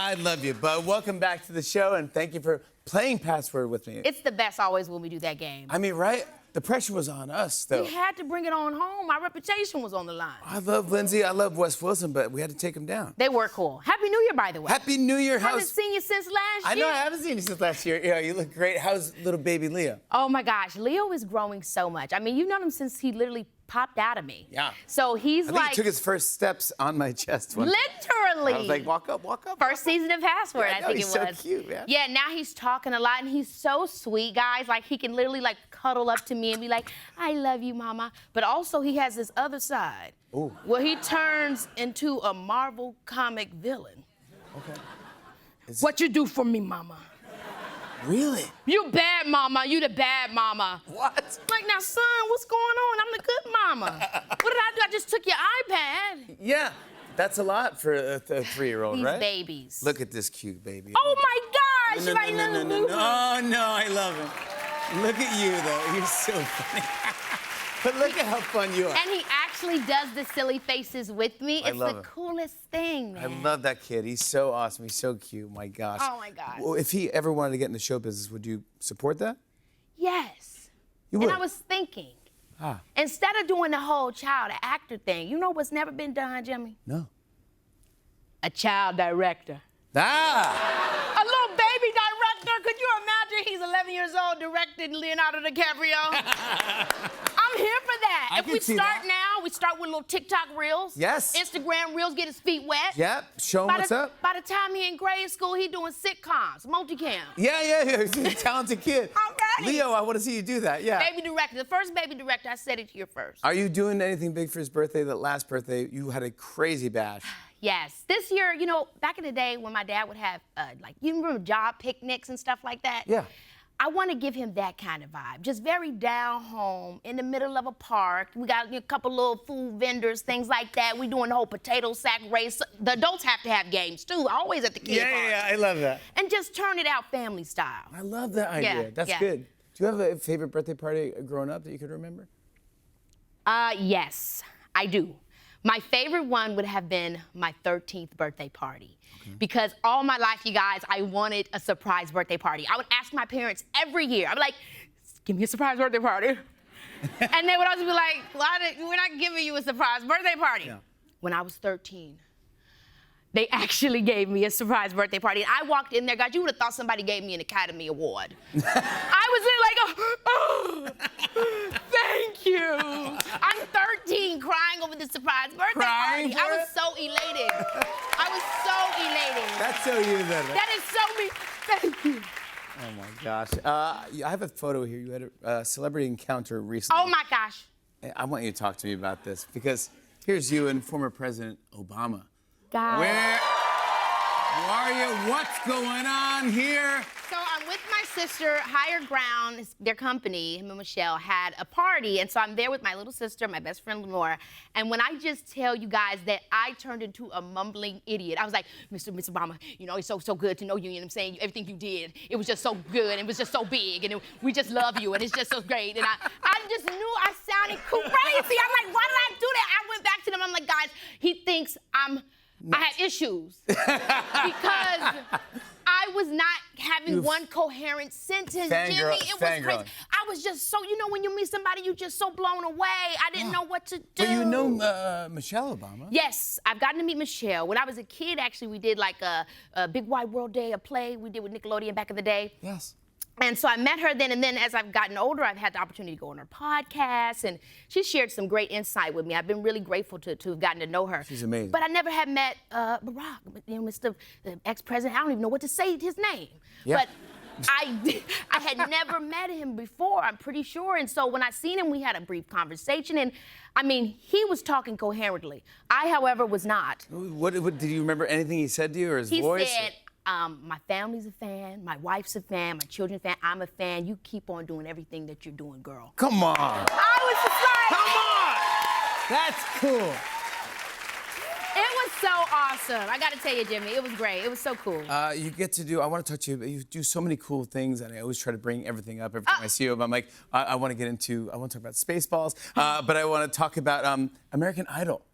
I love you, but welcome back to the show, and thank you for playing Password with me. It's the best always when we do that game. I mean, right? The pressure was on us, though. We had to bring it on home. Our reputation was on the line. I love Lindsay, I love Wes Wilson, but we had to take him down. They were cool. Happy New Year, by the way. Happy New Year. I haven't seen you since last year. I know, I haven't seen you since last year. Yeah, you look great. How's little baby Leo? Oh my gosh, Leo is growing so much. I mean, you've known him since he literally popped out of me. Yeah. So he's I think like... he took his first steps on my chest one Literally. I was like, walk up, walk up. First season of Password, Yeah, I think he's it was. so cute, man. Yeah, now he's talking a lot, and he's so sweet, guys. Like, he can literally, like, cuddle up to me and be like, I love you, mama. But also, he has this other side. Ooh. Where he turns into a Marvel comic villain. Okay. What you do for me, mama? Really? You bad mama, you the bad mama. What? Like, now, son, what's going on? I'm the good mama. What did I do? I just took your iPad. Yeah, that's a lot for a 3-year-old, These right? babies. Look at this cute baby. Oh, my gosh. No, Like, no, no, no, no. Oh, no, I love him. Look at you, though. You're so funny. But look at how fun you are. And he actually does the silly faces with me. I It's love the him. coolest thing, man. I love that kid. He's so awesome. He's so cute. My gosh. Oh, my gosh. Well, if he ever wanted to get in the show business, would you support that? Yes. You would? And I was thinking, Ah. instead of doing the whole child actor thing, you know what's never been done, Jimmy? No. A child director. Ah! A little baby director. Could you imagine he's 11 years old directing Leonardo DiCaprio? I'm here for that. I If can we see start that. now, we start with little TikTok reels. Yes. Instagram reels, get his feet wet. Yep. Show him what's up. By the time he in grade school, he doing sitcoms, multicam. Yeah. He's a talented kid. I'm ready. Leo, I want to see you do that. Yeah. Baby director, the first baby director, I said it here first. Are you doing anything big for his birthday? That last birthday, you had a crazy bash. Yes. This year, you know, back in the day when my dad would have, like, you remember job picnics and stuff like that? Yeah. I want to give him that kind of vibe. Just very down home, in the middle of a park. We got a couple little food vendors, things like that. We doing the whole potato sack race. The adults have to have games, too. Always at the kid party. Yeah, I love that. And just turn it out family style. I love that idea. Yeah, That's yeah. good. Do you have a favorite birthday party growing up that you could remember? Yes, I do. My favorite one would have been my 13th birthday party. Because all my life, you guys, I wanted a surprise birthday party. I would ask my parents every year. I'd be like, give me a surprise birthday party. And they would always be like, we're not giving you a surprise birthday party. Yeah. When I was 13, they actually gave me a surprise birthday party. And I walked in there, guys, you would have thought somebody gave me an Academy Award. I was there like, oh, thank you. I'm 13 crying over this surprise birthday Crying party. I for was it? so elated. I was so elated. That's so you, then. That is so me. Thank you. Oh my gosh. I have a photo here. You had a celebrity encounter recently. Oh my gosh. I want you to talk to me about this because here's you and former President Obama. God. Where are you? What's going on here? So I'm with my sister, Higher Ground, their company, him and Michelle, had a party. And so I'm there with my little sister, my best friend, Lenora. And when I just tell you guys that I turned into a mumbling idiot, I was like, Mr. Obama, you know, it's so good to know you, you know what I'm saying? Everything you did, it was just so good, and it was just so big, and we just love you, and it's just so great. And I just knew I sounded crazy. I'm like, why did I do that? I went back to them, I'm like, guys, he thinks I have issues. Because I was not having one coherent sentence, Jimmy. It was crazy. I was just so, you know, when you meet somebody, you're just so blown away. I didn't know what to do. But you know Michelle Obama. Yes, I've gotten to meet Michelle. When I was a kid, actually, we did like a Big Wide World Day, a play we did with Nickelodeon back in the day. Yes. And so I met her then, and then as I've gotten older, I've had the opportunity to go on her podcast, and she shared some great insight with me. I've been really grateful to have gotten to know her. She's amazing. But I never had met Barack, you know, Mr. the ex-president. I don't even know what to say his name. Yeah. But I had never met him before, I'm pretty sure. And so when I seen him, we had a brief conversation, and I mean, he was talking coherently. I, however, was not. What did you remember anything he said to you or his voice? He said, my family's a fan, my wife's a fan, my children's a fan, I'm a fan. You keep on doing everything that you're doing, girl. Come on. I was just like, Come on. That's cool. it was so awesome. I got to tell you, Jimmy, it was great. It was so cool. You get to do, I want to talk to you, you do so many cool things, and I always try to bring everything up every time I see you. I'm like, I want to get into, I want to talk about Spaceballs, but I want to talk about American Idol.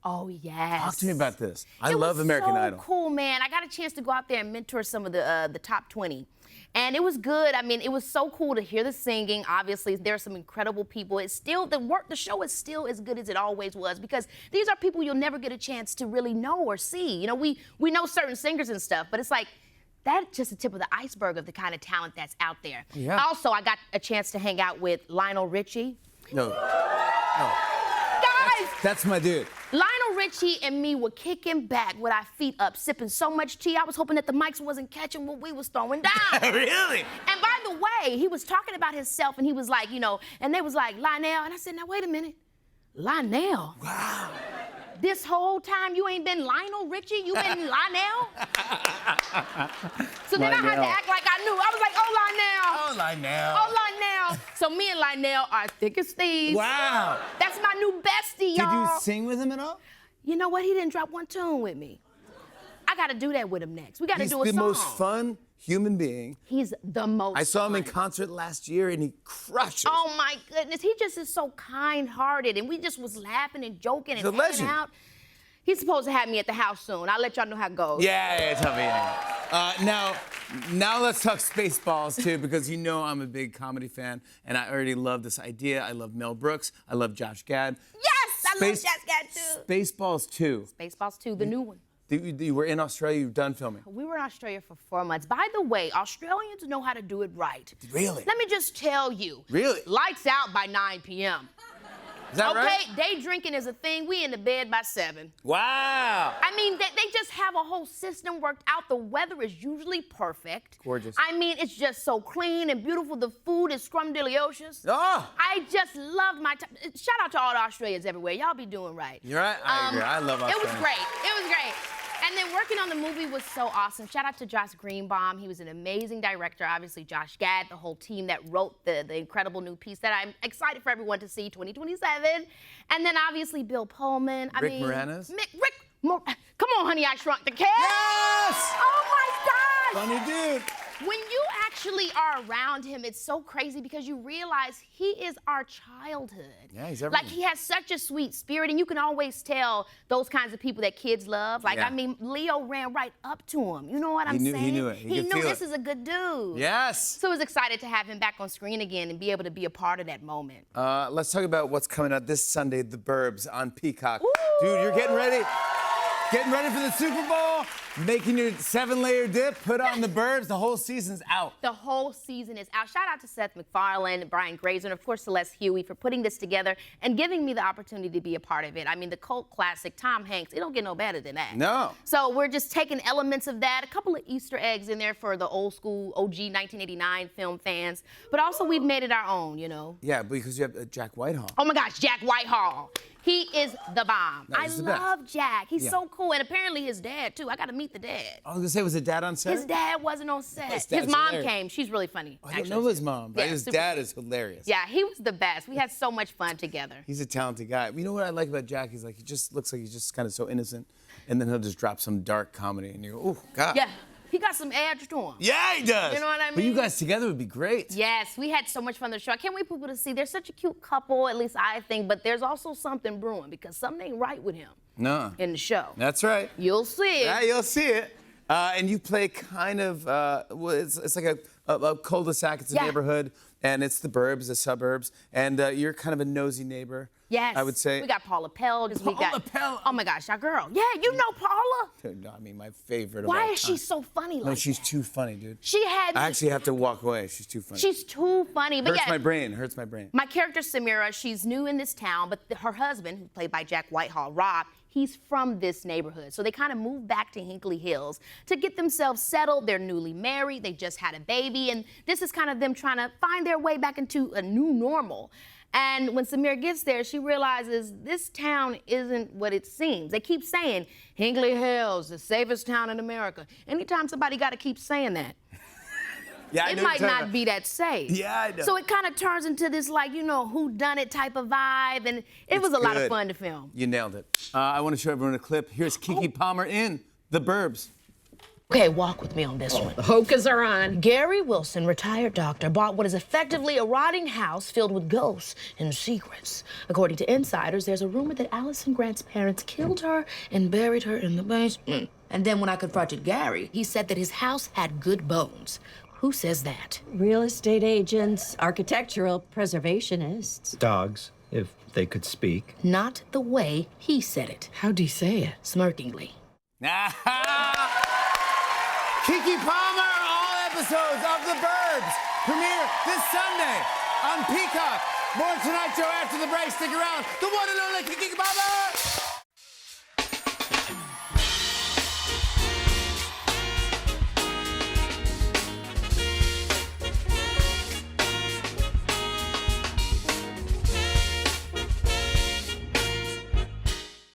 Oh, yes. Talk to me about this. I It love was American so Idol. cool, man. I got a chance to go out there and mentor some of the top 20. And it was good. I mean, it was so cool to hear the singing. Obviously, there are some incredible people. It's still, the show is still as good as it always was because these are people you'll never get a chance to really know or see. You know, we know certain singers and stuff, but it's like, that's just the tip of the iceberg of the kind of talent that's out there. Yeah. Also, I got a chance to hang out with Lionel Richie. No. Guys! That's my dude. Lionel Richie and me were kicking back with our feet up, sipping so much tea. I was hoping that the mics wasn't catching what we was throwing down. Really? And by the way, he was talking about himself and he was like, you know, and they was like, Lionel. And I said, now wait a minute. Lionel? Wow. This whole time you ain't been Lionel Richie? You been Lionel? So then I had to Lionel. act like I knew. I was like, oh, Lionel. Oh, Lionel. Oh, Lionel. So me and Lionel are thick as thieves. Wow. That's my new bestie, Did y'all. you sing with him at all? You know what? He didn't drop one tune with me. I got to do that with him next. We got to He's do a the song. most fun human being. He's the most I saw him in fun. concert last year and he crushes. Oh my goodness, he just is so kind-hearted, and we just was laughing and joking and He's a hanging legend. out. He's supposed to have me at the house soon. I'll let y'all know how it goes. Yeah, tell me. Now let's talk Spaceballs too, because you know I'm a big comedy fan, and I already love this idea. I love Mel Brooks. I love Josh Gad. Yes, I love Josh Gad too. Spaceballs 2. Spaceballs 2, the new one. You were in Australia. You've done filming. We were in Australia for 4 months. By the way, Australians know how to do it right. Really? Let me just tell you. Really? Lights out by 9 p.m. Is that Okay, right? day drinking is a thing. We in the bed by 7. Wow. I mean, they just have a whole system worked out. The weather is usually perfect. Gorgeous. I mean, it's just so clean and beautiful. The food is scrumdiddlyocious. Oh. I just love my time. Shout out to all the Australians everywhere. Y'all be doing right. You're right. I agree. I love Australia. It was great. It was great. And then working on the movie was so awesome. Shout out to Josh Greenbaum. He was an amazing director. Obviously, Josh Gad, the whole team that wrote the incredible new piece that I'm excited for everyone to see 2027. And then obviously Bill Pullman. Rick Moranis? Come on, honey, I shrunk the cat. Yes! Oh my gosh! Funny dude. When you actually are around him, it's so crazy because you realize he is our childhood. Yeah, he's everything. Like, he has such a sweet spirit, and you can always tell those kinds of people that kids love. Like, Yeah. I mean, Leo ran right up to him. You know what I'm He saying? knew it. He He could knew feel this it. is a good dude. Yes. So I was excited to have him back on screen again and be able to be a part of that moment. Let's talk about what's coming out this Sunday, The Burbs on Peacock. Woo! Dude, you're getting ready? Getting ready for the Super Bowl? Making your 7-layer dip? Put on The Burbs. The whole season's out. The whole season is out. Shout out to Seth MacFarlane, Brian Grazer, and of course Celeste Huey for putting this together and giving me the opportunity to be a part of it. I mean, the cult classic, Tom Hanks, it don't get no better than that. No. So we're just taking elements of that, a couple of Easter eggs in there for the old school OG 1989 film fans, but also we've made it our own, you know. Yeah, because you have Jack Whitehall. Oh my gosh, Jack Whitehall. He is the bomb. No, I he's the best. love Jack. He's Yeah. so cool. And apparently his dad, too. I got to meet the dad. I was gonna say, was it dad on set? His dad wasn't on set. His His dad's mom hilarious. came. She's really funny. I don't actually. know his mom, but Yeah, his super dad is hilarious. Yeah, he was the best. We had so much fun together. He's a talented guy. You know what I like about Jack? He's like, he just looks like he's just kind of so innocent, and then he'll just drop some dark comedy, and you go, oh God. Yeah, he got some edge to him. Yeah, he does. You know what I But you mean? guys together would be great. Yes, we had so much fun on the show. I can't wait for people to see. They're such a cute couple, at least I think, but there's also something brewing because something ain't right with him No. in the show. That's right. You'll see. Yeah, you'll see it. And you play kind of, well, it's like a cul-de-sac. It's a Yeah. neighborhood, and it's the burbs, the suburbs, and you're kind of a nosy neighbor. Yes. I would say. We got Paula Pell. We got, Paula Pell. Oh my gosh, our girl. Yeah, you know Paula. No, I mean, my favorite of Why all is she time. so funny No, like she's that? too funny, dude. She had. I actually have to walk away. She's too funny. She's too funny. But Hurts yeah, my brain. Hurts my brain. my character Samira, she's new in this town, but her husband, who's played by Jack Whitehall, Rob, he's from this neighborhood. So they kind of moved back to Hinkley Hills to get themselves settled. They're newly married. They just had a baby. And this is kind of them trying to find their way back into a new normal. And when Samira gets there, she realizes this town isn't what it seems. They keep saying, Hinkley Hills, the safest town in America. Anytime somebody got to keep saying that, Yeah, I it know might you're talking not about- be that safe. Yeah, I know. So it kind of turns into this, like, you know, whodunit type of vibe, and it was a lot of good. fun to film. You nailed it. I want to show everyone a clip. Here's Kiki Palmer in The Burbs. Okay, walk with me on this one. The Hokas are on. Gary Wilson, retired doctor, bought what is effectively a rotting house filled with ghosts and secrets. According to insiders, there's a rumor that Allison Grant's parents killed her and buried her in the basement. And then when I confronted Gary, he said that his house had good bones. Who says that? Real estate agents, architectural preservationists. Dogs, if they could speak. Not the way he said it. How'd he say it? Smirkingly. Keke Palmer, all episodes of The Burbs premiere this Sunday on Peacock. More Tonight Show after the break. Stick around. The one and only Keke Palmer.